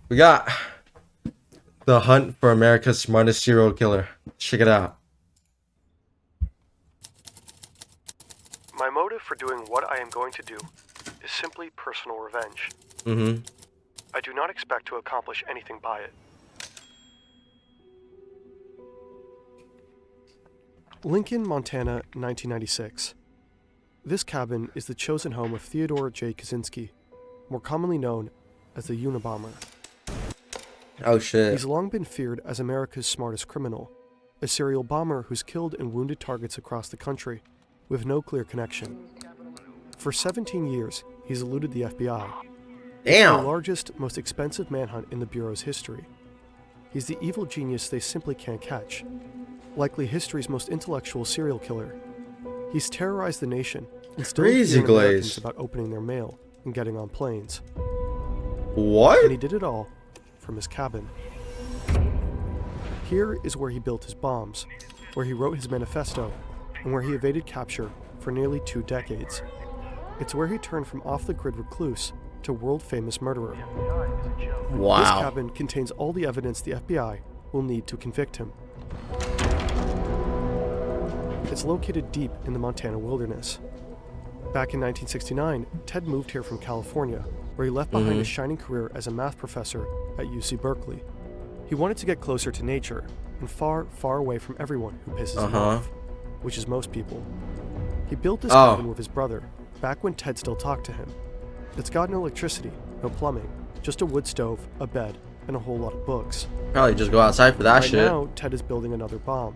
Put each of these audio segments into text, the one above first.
We got the hunt for America's smartest serial killer. Check it out. My motive for doing what I am going to do is simply personal revenge. I do not expect to accomplish anything by it. Lincoln, Montana, 1996. This cabin is the chosen home of Theodore J. Kaczynski, more commonly known as the Unabomber. Oh shit. He's long been feared as America's smartest criminal, a serial bomber who's killed and wounded targets across the country with no clear connection. For 17 years, he's eluded the FBI. Damn. The largest, most expensive manhunt in the Bureau's history. He's the evil genius they simply can't catch. Likely history's most intellectual serial killer. He's terrorized the nation and still Crazy fearing Americans Glaze. about opening their mail and getting on planes. What? And he did it all from his cabin. Here is where he built his bombs, where he wrote his manifesto, and where he evaded capture for nearly 2 decades. It's where he turned from off-the-grid recluse to world-famous murderer. This Wow. cabin contains all the evidence the FBI will need to convict him. It's located deep in the Montana wilderness. Back in 1969, Ted moved here from California, where he left behind a shining career as a math professor at UC Berkeley. He wanted to get closer to nature and far, far away from everyone who pisses him off, which is most people. He built this cabin with his brother, back when Ted still talked to him. It's got no electricity, no plumbing, just a wood stove, a bed, and a whole lot of books. Probably just go outside for that Right shit. now, Ted is building another bomb.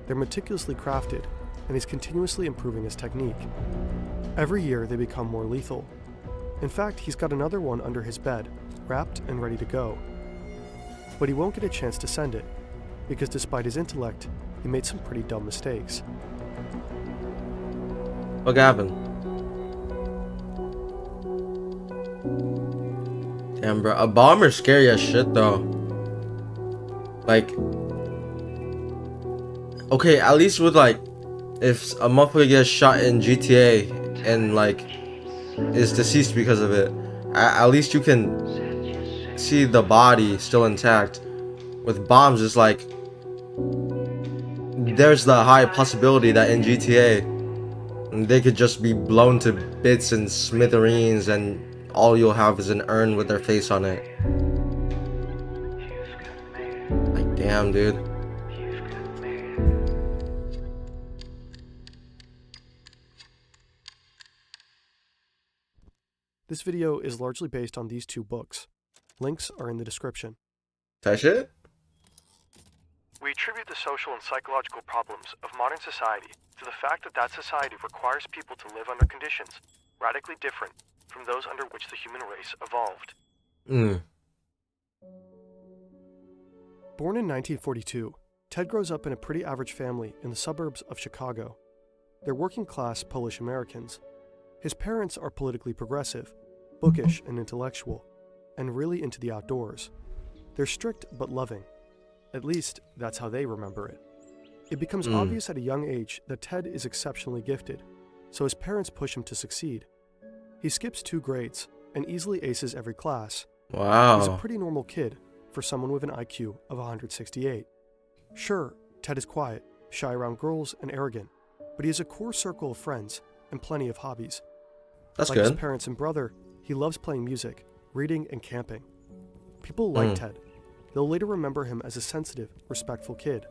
They're meticulously crafted, and he's continuously improving his technique. Every year, they become more lethal. In fact, he's got another one under his bed, wrapped and ready to go. But he won't get a chance to send it, because despite his intellect, he made some pretty dumb mistakes. What happened? Damn, bro. A bomber's scary as shit, though. Like, okay, at least with like, if a motherfucker gets shot in GTA and like is deceased because of it, at least you can see the body still intact. With bombs, it's like there's the high possibility that in GTA they could just be blown to bits and smithereens, and all you'll have is an urn with their face on it. Like, damn, dude. This video is largely based on these 2 books. Links are in the description. That shit? We attribute the social and psychological problems of modern society to the fact that that society requires people to live under conditions radically different from those under which the human race evolved. Born in 1942, Ted grows up in a pretty average family in the suburbs of Chicago. They're working-class Polish Americans. His parents are politically progressive, bookish and intellectual, and really into the outdoors. They're strict but loving. At least, that's how they remember it. It becomes obvious at a young age that Ted is exceptionally gifted, so his parents push him to succeed. He skips 2 grades and easily aces every class. Wow. He's a pretty normal kid for someone with an IQ of 168. Sure, Ted is quiet, shy around girls, and arrogant, but he has a core circle of friends and plenty of hobbies. That's Like good. his parents and brother, he loves playing music, reading, and camping. People like Ted. They'll later remember him as a sensitive, respectful kid.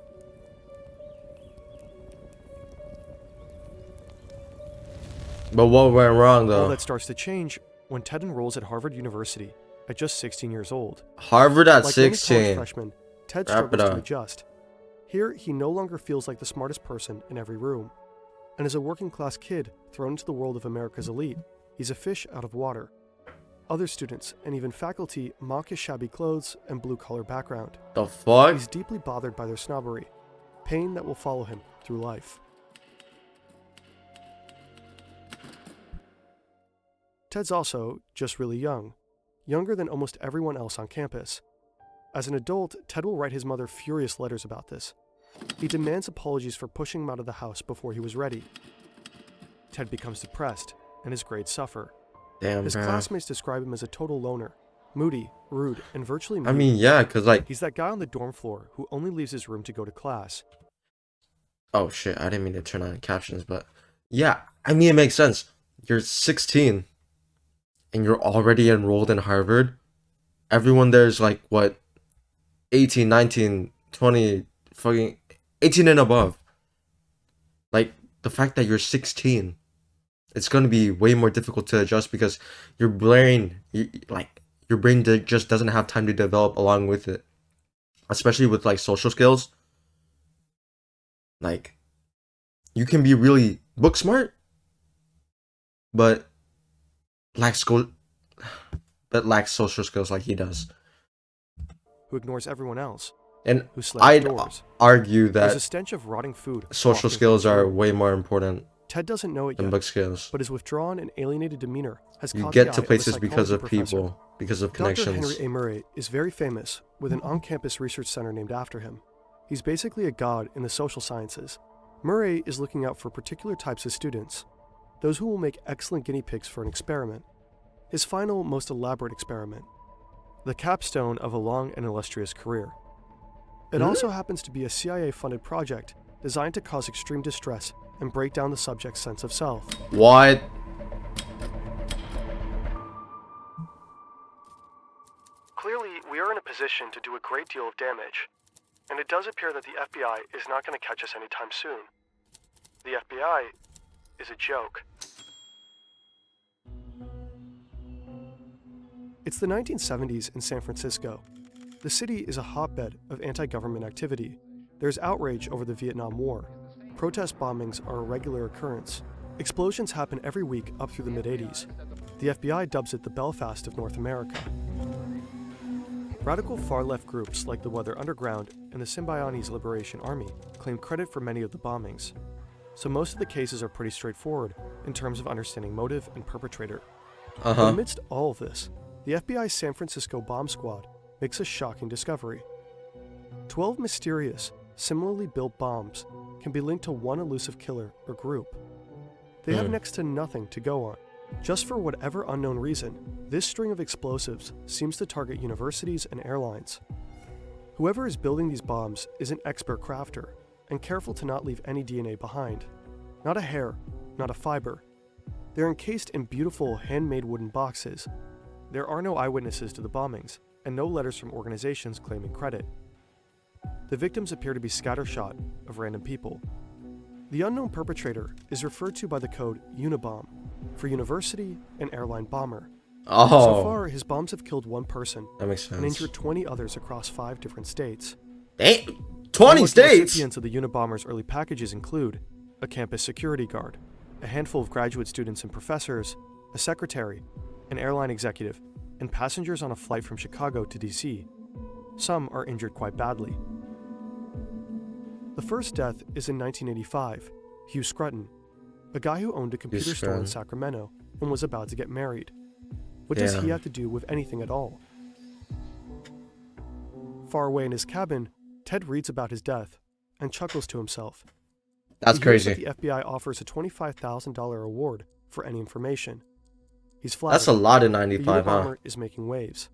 But what went wrong, All though? that starts to change when Ted enrolls at Harvard University at just 16 years old. Harvard at Like many college 16. freshmen, Ted Wrap it struggles to up. adjust. Here, he no longer feels like the smartest person in every room. And as a working-class kid thrown into the world of America's elite, he's a fish out of water. Other students and even faculty mock his shabby clothes and blue-collar background. The fuck? He's deeply bothered by their snobbery, pain that will follow him through life. Ted's also just really young, younger than almost everyone else on campus. As an adult, Ted will write his mother furious letters about this. He demands apologies for pushing him out of the house before he was ready. Ted becomes depressed, and his grades suffer. Damn, His bro. classmates describe him as a total loner, Moody, rude, and virtually I mute. mean, yeah, because, like... He's that guy on the dorm floor who only leaves his room to go to class. Oh, shit, I didn't mean to turn on captions, but... Yeah, I mean, it makes sense. You're 16, and you're already enrolled in Harvard. Everyone there's, like, what? 18, 19, 20, fucking... 18 and above. Like, the fact that you're 16, it's going to be way more difficult to adjust because your brain, your brain just doesn't have time to develop along with it. Especially with, like, social skills. Like, you can be really book smart, but lacks social skills like he does. Who ignores everyone else. And Who slams I'd doors. argue There's a that stench of rotting food. social skills are way more important Ted doesn't know it than yet, book skills. but his withdrawn and alienated demeanor has You caught get the to eye places of a because of psychology professor. people, because of Dr. connections. Henry A. Murray is very famous, with an on-campus research center named after him. He's basically a god in the social sciences. Murray is looking out for particular types of students, those who will make excellent guinea pigs for an experiment. His final, most elaborate experiment. The capstone of a long and illustrious career. It also happens to be a CIA-funded project designed to cause extreme distress and break down the subject's sense of self. What? Clearly, we are in a position to do a great deal of damage, and it does appear that the FBI is not going to catch us anytime soon. The FBI is a joke. It's the 1970s in San Francisco. The city is a hotbed of anti-government activity. There's outrage over the Vietnam War. Protest bombings are a regular occurrence. Explosions happen every week up through the mid-80s. The FBI dubs it the Belfast of North America. Radical far-left groups like the Weather Underground and the Symbionese Liberation Army claim credit for many of the bombings. So most of the cases are pretty straightforward in terms of understanding motive and perpetrator. But amidst all of this, the FBI's San Francisco bomb squad makes a shocking discovery. 12 mysterious, similarly built bombs can be linked to one elusive killer or group. They have next to nothing to go on. Just for whatever unknown reason, this string of explosives seems to target universities and airlines. Whoever is building these bombs is an expert crafter and careful to not leave any DNA behind. Not a hair, not a fiber. They're encased in beautiful handmade wooden boxes. There are no eyewitnesses to the bombings, and no letters from organizations claiming credit. The victims appear to be scattershot of random people. The unknown perpetrator is referred to by the code Unibomb for university and airline bomber. So far, his bombs have killed one person That makes sense. and injured 20 others across 5 different states. 20 states? Recipients of the Unibomber's early packages include a campus security guard, a handful of graduate students and professors, a secretary, an airline executive, and passengers on a flight from Chicago to DC. Some are injured quite badly. The first death is in 1985, Hugh Scruton, a guy who owned a computer store in Sacramento and was about to get married. What does he have to do with anything at all? Far away in his cabin, Ted reads about his death and chuckles to himself. That's crazy. The FBI offers a $25,000 reward for any information. He's flattered. That's a lot in The 95, huh? Unabomber is making waves.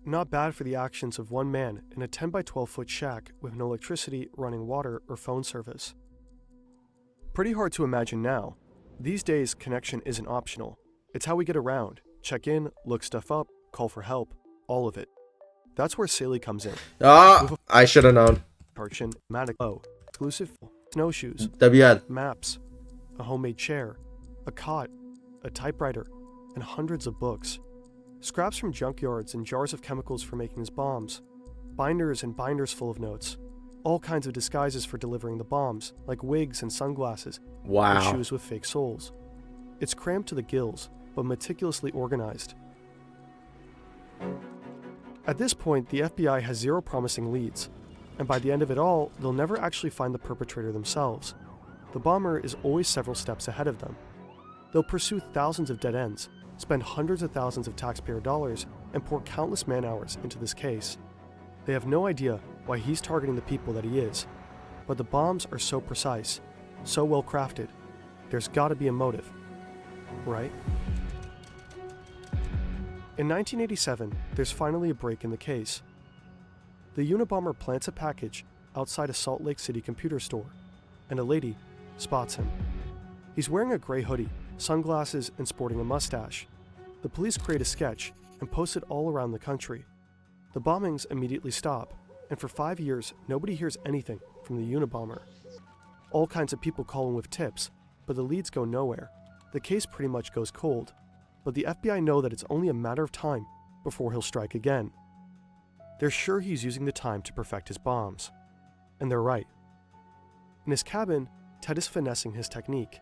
Not bad for the actions of one man in a 10 by 12 foot shack with no electricity, running water, or phone service. Pretty hard to imagine now. These days, connection isn't optional. It's how we get around, check in, look stuff up, call for help, all of it. That's where Saley comes in. I should have known. Tarchin, exclusive snowshoes, maps, a homemade chair, a cot, a typewriter, and hundreds of books. Scraps from junkyards and jars of chemicals for making his bombs. Binders and binders full of notes. All kinds of disguises for delivering the bombs, like wigs and sunglasses, and shoes with fake soles. It's crammed to the gills, but meticulously organized. At this point, the FBI has 0 promising leads, and by the end of it all, they'll never actually find the perpetrator themselves. The bomber is always several steps ahead of them. They'll pursue thousands of dead ends, spend hundreds of thousands of taxpayer dollars, and pour countless man-hours into this case. They have no idea why he's targeting the people that he is, but the bombs are so precise, so well crafted. There's gotta be a motive, right? In 1987, there's finally a break in the case. The Unabomber plants a package outside a Salt Lake City computer store, and a lady spots him. He's wearing a gray hoodie, sunglasses, and sporting a mustache. The police create a sketch and post it all around the country. The bombings immediately stop, and for 5 years, nobody hears anything from the Unabomber. All kinds of people call him with tips, but the leads go nowhere. The case pretty much goes cold, but the FBI know that it's only a matter of time before he'll strike again. They're sure he's using the time to perfect his bombs. And they're right. In his cabin, Ted is finessing his technique.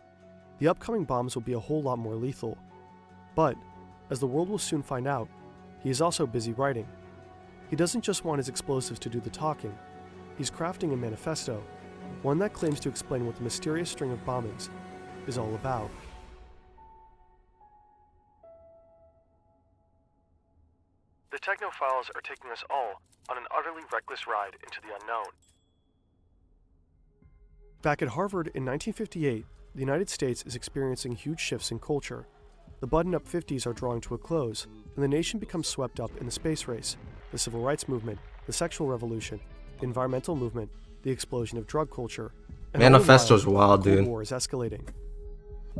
The upcoming bombs will be a whole lot more lethal. But, as the world will soon find out, he is also busy writing. He doesn't just want his explosives to do the talking. He's crafting a manifesto, one that claims to explain what the mysterious string of bombings is all about. The Technophiles are taking us all on an utterly reckless ride into the unknown. Back at Harvard in 1958, the United States is experiencing huge shifts in culture. The button-up 50s are drawing to a close, and the nation becomes swept up in the space race, the civil rights movement, the sexual revolution, the environmental movement, the explosion of drug culture. And Manifesto's wild, the Cold dude. War is escalating.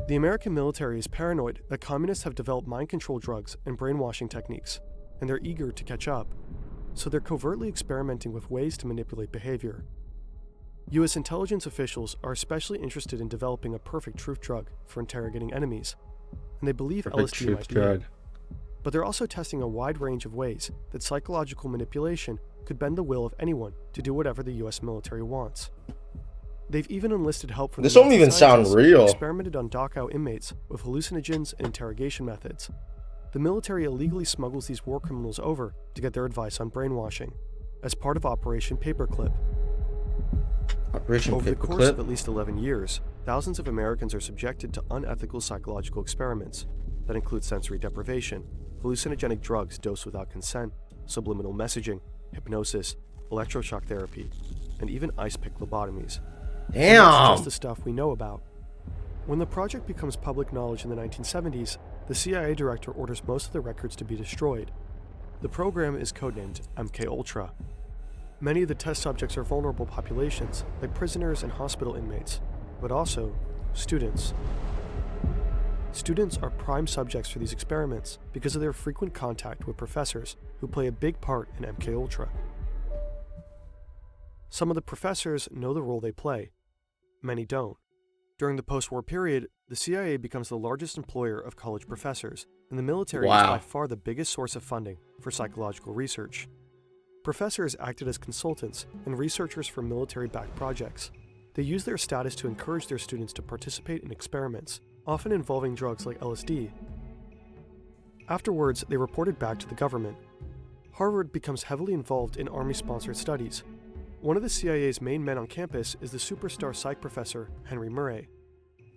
The American military is paranoid that communists have developed mind control drugs and brainwashing techniques, and they're eager to catch up. So they're covertly experimenting with ways to manipulate behavior. US intelligence officials are especially interested in developing a perfect truth drug for interrogating enemies, and they believe LSD might be it. But they're also testing a wide range of ways that psychological manipulation could bend the will of anyone to do whatever the US military wants. They've even enlisted help from This the don't even sound scientists real. who experimented on Dachau inmates with hallucinogens and interrogation methods. The military illegally smuggles these war criminals over to get their advice on brainwashing, as part of Operation Paperclip. Over the course of at least 11 years, thousands of Americans are subjected to unethical psychological experiments that include sensory deprivation, hallucinogenic drugs dosed without consent, subliminal messaging, hypnosis, electroshock therapy, and even ice pick lobotomies. And that's just the stuff we know about. When the project becomes public knowledge in the 1970s, the CIA director orders most of the records to be destroyed. The program is codenamed MKUltra. Many of the test subjects are vulnerable populations, like prisoners and hospital inmates, but also students. Students are prime subjects for these experiments because of their frequent contact with professors who play a big part in MKUltra. Some of the professors know the role they play. Many don't. During the post-war period, the CIA becomes the largest employer of college professors, and the military is by far the biggest source of funding for psychological research. Professors acted as consultants and researchers for military-backed projects. They used their status to encourage their students to participate in experiments, often involving drugs like LSD. Afterwards, they reported back to the government. Harvard becomes heavily involved in Army-sponsored studies. One of the CIA's main men on campus is the superstar psych professor, Henry Murray.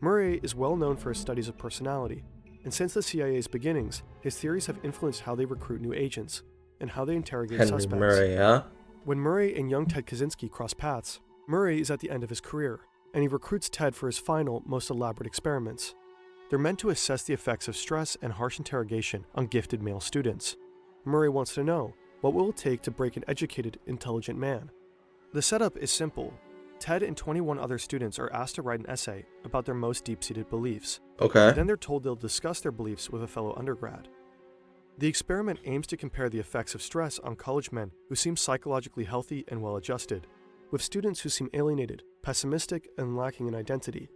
Murray is well known for his studies of personality, and since the CIA's beginnings, his theories have influenced how they recruit new agents and how they interrogate suspects. Murray, huh? When Murray and young Ted Kaczynski cross paths, Murray is at the end of his career, and he recruits Ted for his final, most elaborate experiments. They're meant to assess the effects of stress and harsh interrogation on gifted male students. Murray wants to know, what will it take to break an educated, intelligent man? The setup is simple. Ted and 21 other students are asked to write an essay about their most deep-seated beliefs. Okay. Then they're told they'll discuss their beliefs with a fellow undergrad. The experiment aims to compare the effects of stress on college men who seem psychologically healthy and well-adjusted, with students who seem alienated, pessimistic, and lacking in identity.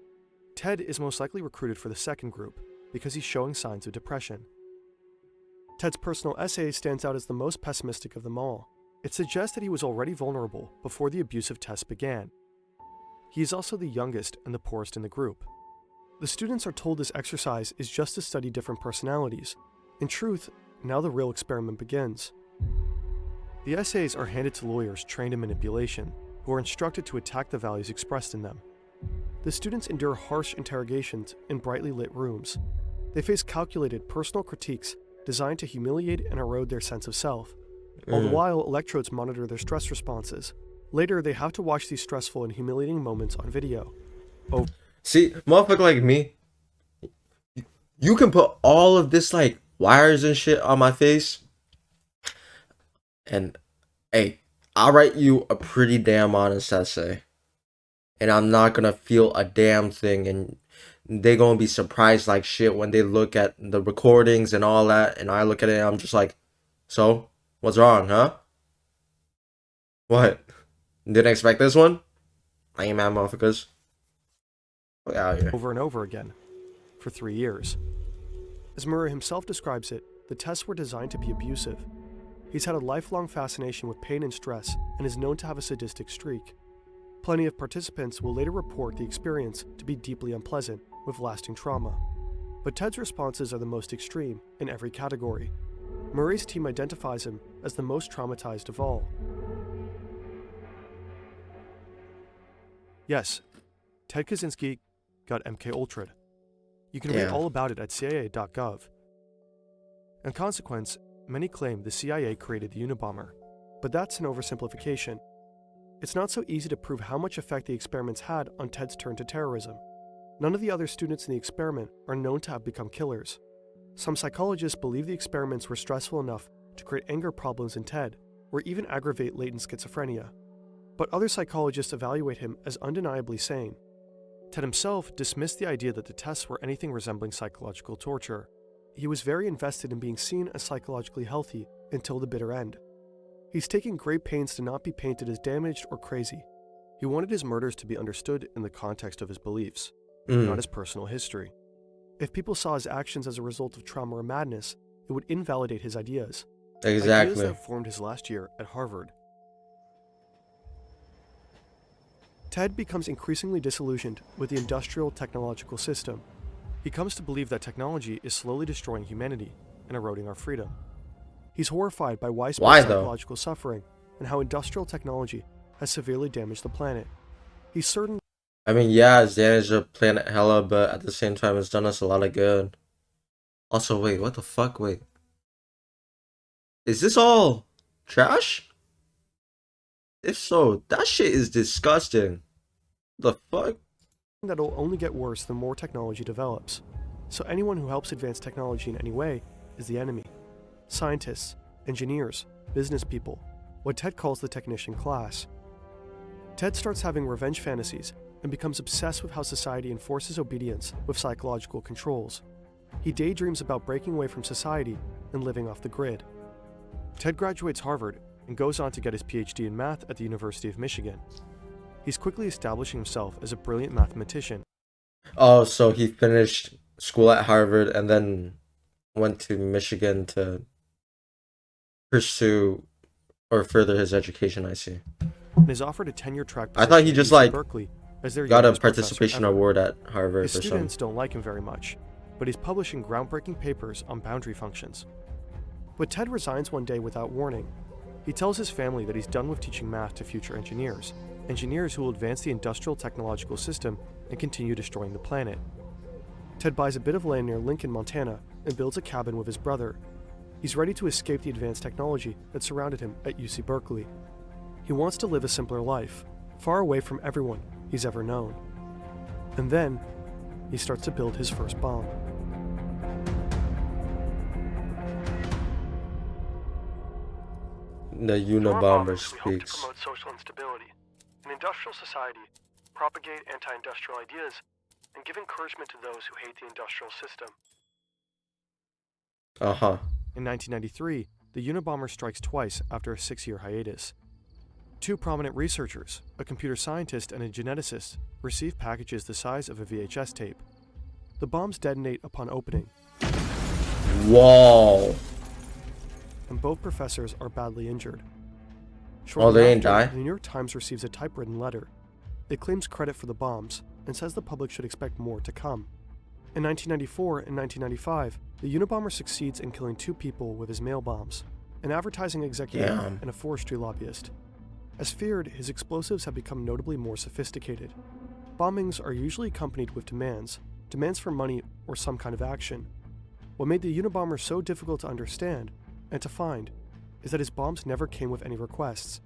Ted is most likely recruited for the second group because he's showing signs of depression. Ted's personal essay stands out as the most pessimistic of them all. It suggests that he was already vulnerable before the abusive test began. He is also the youngest and the poorest in the group. The students are told this exercise is just to study different personalities. In truth, now the real experiment begins. The essays are handed to lawyers trained in manipulation, who are instructed to attack the values expressed in them. The students endure harsh interrogations in brightly lit rooms. They face calculated personal critiques designed to humiliate and erode their sense of self. All the while, electrodes monitor their stress responses. Later, they have to watch these stressful and humiliating moments on video. See, motherfucker like me, you can put all of this, like, wires and shit on my face. And hey, I'll write you a pretty damn honest essay. And I'm not gonna feel a damn thing, and they gonna be surprised like shit when they look at the recordings and all that, and I look at it and I'm just like, so, what's wrong, huh? What? Didn't expect this one? I ain't mad, motherfuckers. Look out here. Over and over again, for 3 years. As Murray himself describes it, the tests were designed to be abusive. He's had a lifelong fascination with pain and stress and is known to have a sadistic streak. Plenty of participants will later report the experience to be deeply unpleasant, with lasting trauma. But Ted's responses are the most extreme in every category. Murray's team identifies him as the most traumatized of all. Yes, Ted Kaczynski got MK Ultra'd. You can read all about it at CIA.gov. In consequence, many claim the CIA created the Unabomber, but that's an oversimplification. It's not so easy to prove how much effect the experiments had on Ted's turn to terrorism. None of the other students in the experiment are known to have become killers. Some psychologists believe the experiments were stressful enough to create anger problems in Ted, or even aggravate latent schizophrenia. But other psychologists evaluate him as undeniably sane. Ted himself dismissed the idea that the tests were anything resembling psychological torture. He was very invested in being seen as psychologically healthy until the bitter end. He's taking great pains to not be painted as damaged or crazy. He wanted his murders to be understood in the context of his beliefs, not his personal history. If people saw his actions as a result of trauma or madness, it would invalidate his ideas. Exactly. Ideas that formed his last year at Harvard. Ted becomes increasingly disillusioned with the industrial technological system. He comes to believe that technology is slowly destroying humanity and eroding our freedom. He's horrified by widespread psychological suffering and how industrial technology has severely damaged the planet. He's certain. I mean, yeah, it's damaged the planet hella, but at the same time, it's done us a lot of good. Also, wait, what the fuck? Wait. Is this all trash? If so, that shit is disgusting. The fuck? That'll only get worse the more technology develops. So anyone who helps advance technology in any way is the enemy. Scientists, engineers, business people, what Ted calls the technician class. Ted starts having revenge fantasies and becomes obsessed with how society enforces obedience with psychological controls. He daydreams about breaking away from society and living off the grid. Ted graduates Harvard and goes on to get his PhD in math at the University of Michigan. He's quickly establishing himself as a brilliant mathematician. Oh, so he finished school at Harvard and then went to Michigan to pursue or further his education, I see. And is offered a tenure track I thought he just like Berkeley as their got a youngest participation professor ever. award at Harvard His or something. students don't like him very much, but he's publishing groundbreaking papers on boundary functions. But Ted resigns one day without warning. He tells his family that he's done with teaching math to future engineers who will advance the industrial technological system and continue destroying the planet. Ted buys a bit of land near Lincoln, Montana, and builds a cabin with his brother. He's ready to escape the advanced technology that surrounded him at UC Berkeley. He wants to live a simpler life, far away from everyone he's ever known. And then, he starts to build his first bomb. The Unabomber speaks. To promote social instability. In industrial society, propagate anti-industrial ideas, and give encouragement to those who hate the industrial system. In 1993, the Unabomber strikes twice after a 6-year hiatus. Two prominent researchers, a computer scientist and a geneticist, receive packages the size of a VHS tape. The bombs detonate upon opening. Whoa. And both professors are badly injured. Oh, they ain't die? The New York Times receives a typewritten letter. It claims credit for the bombs and says the public should expect more to come. In 1994 and 1995, the Unabomber succeeds in killing 2 people with his mail bombs, an advertising executive and a forestry lobbyist. As feared, his explosives have become notably more sophisticated. Bombings are usually accompanied with demands for money or some kind of action. What made the Unabomber so difficult to understand and to find is that his bombs never came with any requests.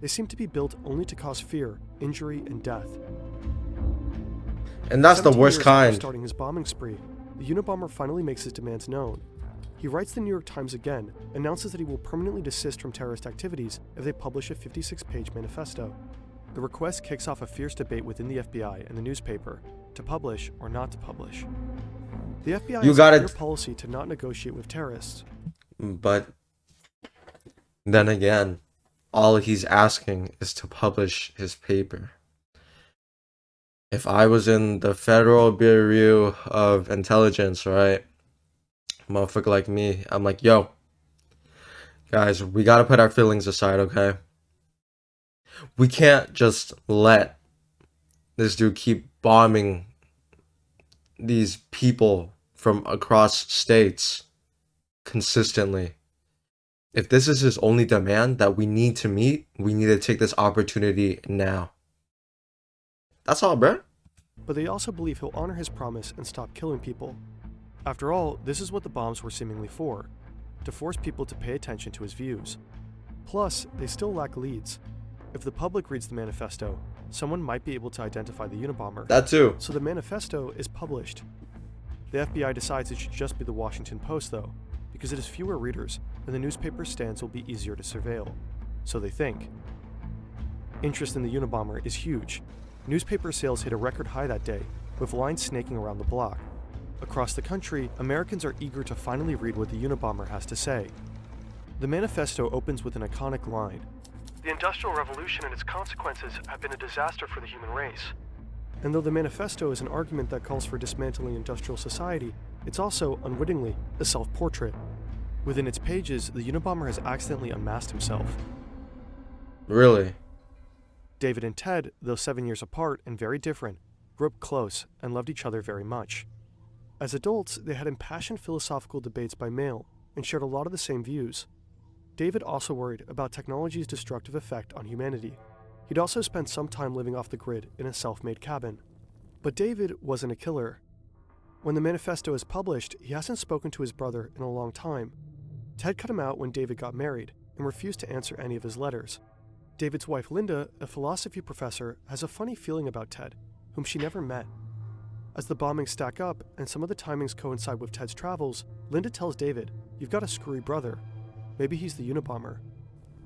They seem to be built only to cause fear, injury, and death. And that's the worst kind. After starting his bombing spree, the Unabomber finally makes his demands known. He writes the New York Times again, announces that he will permanently desist from terrorist activities if they publish a 56-page manifesto. The request kicks off a fierce debate within the FBI and the newspaper, to publish or not to publish. The FBI has a clear policy to not negotiate with terrorists. But then again, all he's asking is to publish his paper. If I was in the Federal Bureau of Intelligence, right? Motherfucker like me, I'm like, yo, guys, we gotta put our feelings aside, okay? We can't just let this dude keep bombing these people from across states consistently. If this is his only demand that we need to meet, we need to take this opportunity now. That's all, bro. But they also believe he'll honor his promise and stop killing people. After all, this is what the bombs were seemingly for, to force people to pay attention to his views. Plus, they still lack leads. If the public reads the manifesto, someone might be able to identify the Unabomber. That too. So the manifesto is published. The FBI decides it should just be the Washington Post, though, because it has fewer readers and the newspaper's stance will be easier to surveil. So they think. Interest in the Unabomber is huge. Newspaper sales hit a record high that day, with lines snaking around the block. Across the country, Americans are eager to finally read what the Unabomber has to say. The manifesto opens with an iconic line. The Industrial Revolution and its consequences have been a disaster for the human race. And though the manifesto is an argument that calls for dismantling industrial society, it's also, unwittingly, a self-portrait. Within its pages, the Unabomber has accidentally unmasked himself. Really? David and Ted, though 7 years apart and very different, grew up close and loved each other very much. As adults, they had impassioned philosophical debates by mail and shared a lot of the same views. David also worried about technology's destructive effect on humanity. He'd also spent some time living off the grid in a self-made cabin. But David wasn't a killer. When the manifesto is published, he hasn't spoken to his brother in a long time. Ted cut him out when David got married and refused to answer any of his letters. David's wife Linda, a philosophy professor, has a funny feeling about Ted, whom she never met. As the bombings stack up and some of the timings coincide with Ted's travels, Linda tells David, "You've got a screwy brother. Maybe he's the Unabomber."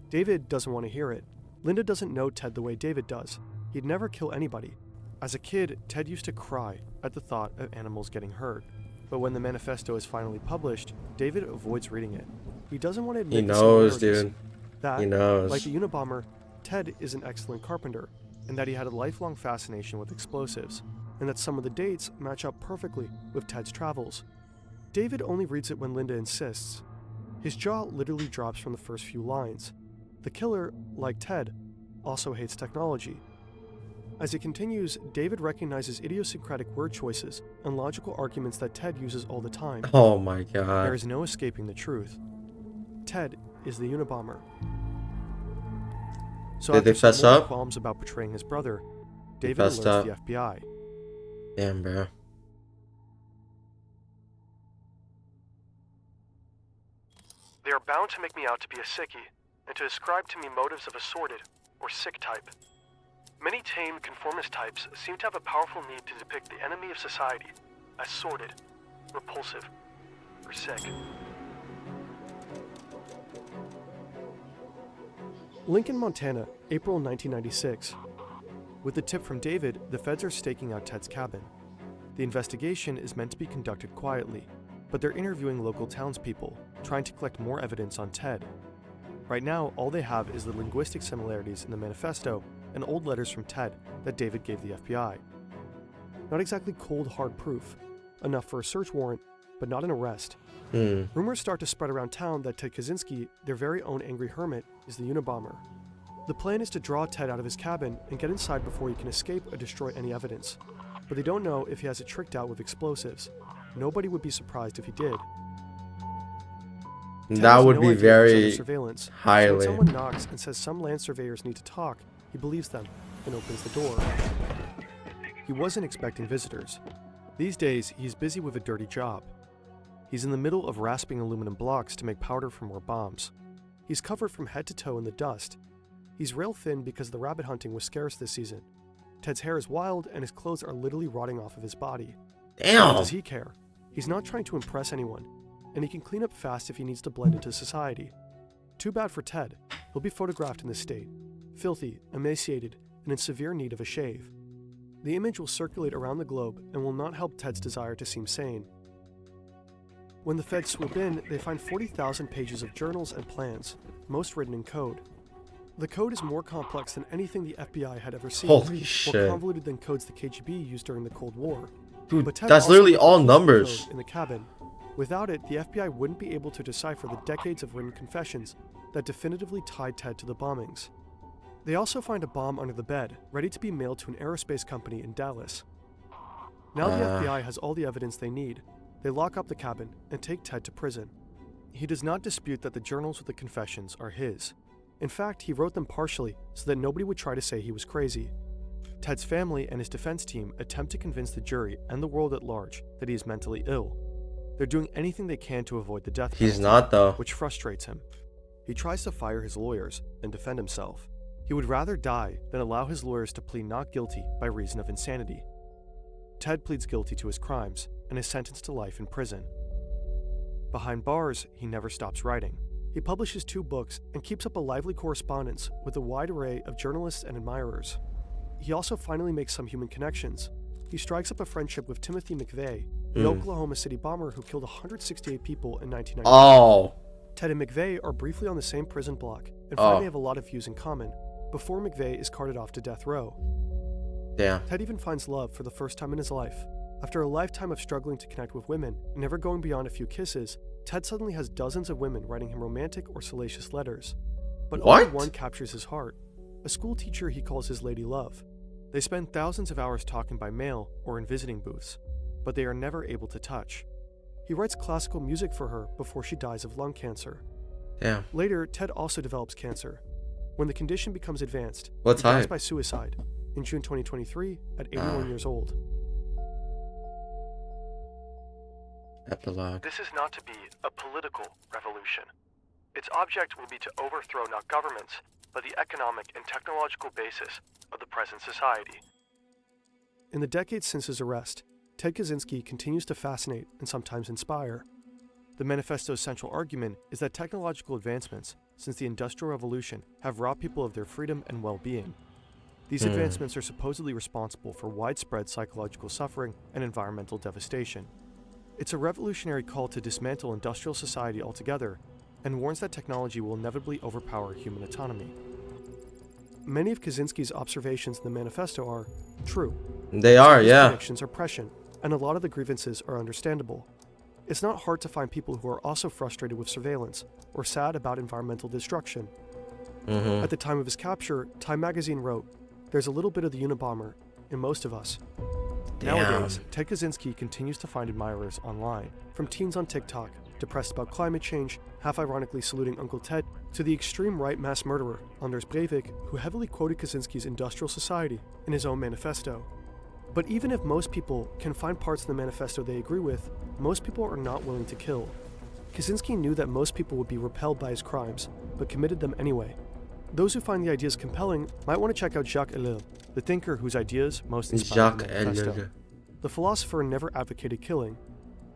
David doesn't want to hear it. Linda doesn't know Ted the way David does. He'd never kill anybody. As a kid, Ted used to cry at the thought of animals getting hurt. But when the manifesto is finally published, David avoids reading it. He doesn't want to admit he knows, dude. That, he knows. Like the Unabomber, Ted is an excellent carpenter, and that he had a lifelong fascination with explosives, and that some of the dates match up perfectly with Ted's travels. David only reads it when Linda insists. His jaw literally drops from the first few lines. The killer, like Ted, also hates technology. As it continues, David recognizes idiosyncratic word choices and logical arguments that Ted uses all the time. Oh my god. There is no escaping the truth. Ted is the Unabomber. So did they fess up? Qualms about betraying his brother, David alerts the FBI. Damn, bro. They are bound to make me out to be a sickie, and to ascribe to me motives of a sordid, or sick type. Many tame, conformist types seem to have a powerful need to depict the enemy of society as sordid, repulsive, or sick. Lincoln, Montana, April 1996. With the tip from David, the feds are staking out Ted's cabin. The investigation is meant to be conducted quietly, but they're interviewing local townspeople, trying to collect more evidence on Ted. Right now, all they have is the linguistic similarities in the manifesto and old letters from Ted that David gave the FBI. Not exactly cold, hard proof. Enough for a search warrant, but not an arrest. Rumors start to spread around town that Ted Kaczynski, their very own angry hermit, is the Unabomber. The plan is to draw Ted out of his cabin and get inside before he can escape or destroy any evidence. But they don't know if he has it tricked out with explosives. Nobody would be surprised if he did. That would be very surveillance. highly. So when someone knocks and says some land surveyors need to talk, he believes them and opens the door. He wasn't expecting visitors. These days, he's busy with a dirty job. He's in the middle of rasping aluminum blocks to make powder for more bombs. He's covered from head to toe in the dust. He's rail thin because the rabbit hunting was scarce this season. Ted's hair is wild and his clothes are literally rotting off of his body. Damn. Does he care? He's not trying to impress anyone, and he can clean up fast if he needs to blend into society. Too bad for Ted. He'll be photographed in this state, filthy, emaciated, and in severe need of a shave. The image will circulate around the globe and will not help Ted's desire to seem sane. When the feds swoop in, they find 40,000 pages of journals and plans, most written in code. The code is more complex than anything the FBI had ever seen, Holy more shit. convoluted than codes the KGB used during the Cold War. Dude, But Ted that's also literally wrote all the numbers. code in the cabin. Without it, the FBI wouldn't be able to decipher the decades of written confessions that definitively tied Ted to the bombings. They also find a bomb under the bed, ready to be mailed to an aerospace company in Dallas. Now the FBI has all the evidence they need. They lock up the cabin and take Ted to prison. He does not dispute that the journals with the confessions are his. In fact, he wrote them partially so that nobody would try to say he was crazy. Ted's family and his defense team attempt to convince the jury and the world at large that he is mentally ill. They're doing anything they can to avoid the death penalty, He's not, though. which frustrates him. He tries to fire his lawyers and defend himself. He would rather die than allow his lawyers to plead not guilty by reason of insanity. Ted pleads guilty to his crimes and is sentenced to life in prison. Behind bars, he never stops writing. He publishes 2 books and keeps up a lively correspondence with a wide array of journalists and admirers. He also finally makes some human connections. He strikes up a friendship with Timothy McVeigh, the Oklahoma City bomber who killed 168 people in 1990. Oh. Ted and McVeigh are briefly on the same prison block and find they have a lot of views in common before McVeigh is carted off to death row. Damn. Ted even finds love for the first time in his life. After a lifetime of struggling to connect with women and never going beyond a few kisses, Ted suddenly has dozens of women writing him romantic or salacious letters. But only What? one captures his heart, a school teacher he calls his lady love. They spend thousands of hours talking by mail or in visiting booths, but they are never able to touch. He writes classical music for her before she dies of lung cancer. Damn. Later, Ted also develops cancer. When the condition becomes advanced, What he dies type? by suicide in June 2023 at 81 years old. Epilogue. This is not to be a political revolution. Its object will be to overthrow not governments, but the economic and technological basis of the present society. In the decades since his arrest, Ted Kaczynski continues to fascinate and sometimes inspire. The manifesto's central argument is that technological advancements since the Industrial Revolution have robbed people of their freedom and well-being. These advancements are supposedly responsible for widespread psychological suffering and environmental devastation. It's a revolutionary call to dismantle industrial society altogether and warns that technology will inevitably overpower human autonomy. Many of Kaczynski's observations in the manifesto are true. They are, His yeah. predictions are prescient, and a lot of the grievances are understandable. It's not hard to find people who are also frustrated with surveillance or sad about environmental destruction. At the time of his capture, Time magazine wrote, "There's a little bit of the Unabomber in most of us." Nowadays, Ted Kaczynski continues to find admirers online, from teens on TikTok, depressed about climate change, half-ironically saluting Uncle Ted, to the extreme right mass murderer, Anders Breivik, who heavily quoted Kaczynski's industrial society in his own manifesto. But even if most people can find parts in the manifesto they agree with, most people are not willing to kill. Kaczynski knew that most people would be repelled by his crimes, but committed them anyway. Those who find the ideas compelling might want to check out Jacques Ellul, the thinker whose ideas most inspired the manifesto. The philosopher never advocated killing.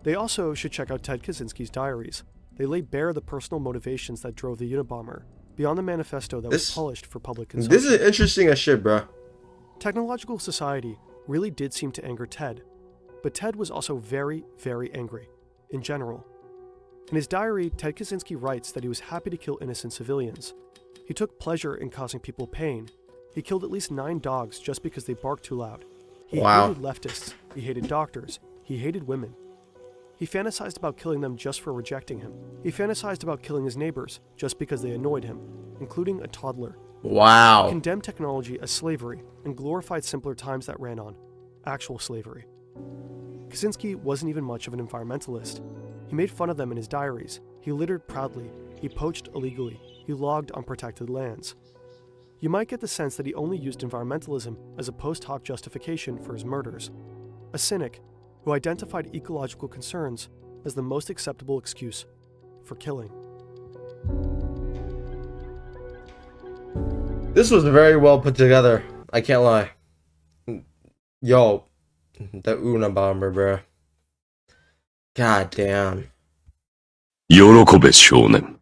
They also should check out Ted Kaczynski's diaries. They lay bare the personal motivations that drove the Unabomber, beyond the manifesto that was polished for public consumption. This is interesting as shit, bro. Technological society really did seem to anger Ted, but Ted was also very, very angry, in general. In his diary, Ted Kaczynski writes that he was happy to kill innocent civilians. He took pleasure in causing people pain. He killed at least 9 dogs just because they barked too loud. He hated leftists, he hated doctors, he hated women. He fantasized about killing them just for rejecting him. He fantasized about killing his neighbors just because they annoyed him, including a toddler. Wow. He condemned technology as slavery and glorified simpler times that ran on, actual slavery. Kaczynski wasn't even much of an environmentalist. He made fun of them in his diaries. He littered proudly. He poached illegally. He logged unprotected lands. You might get the sense that he only used environmentalism as a post hoc justification for his murders. A cynic who identified ecological concerns as the most acceptable excuse for killing. This was very well put together. I can't lie. Yo, the Unabomber, bro. God damn. 喜べ少年。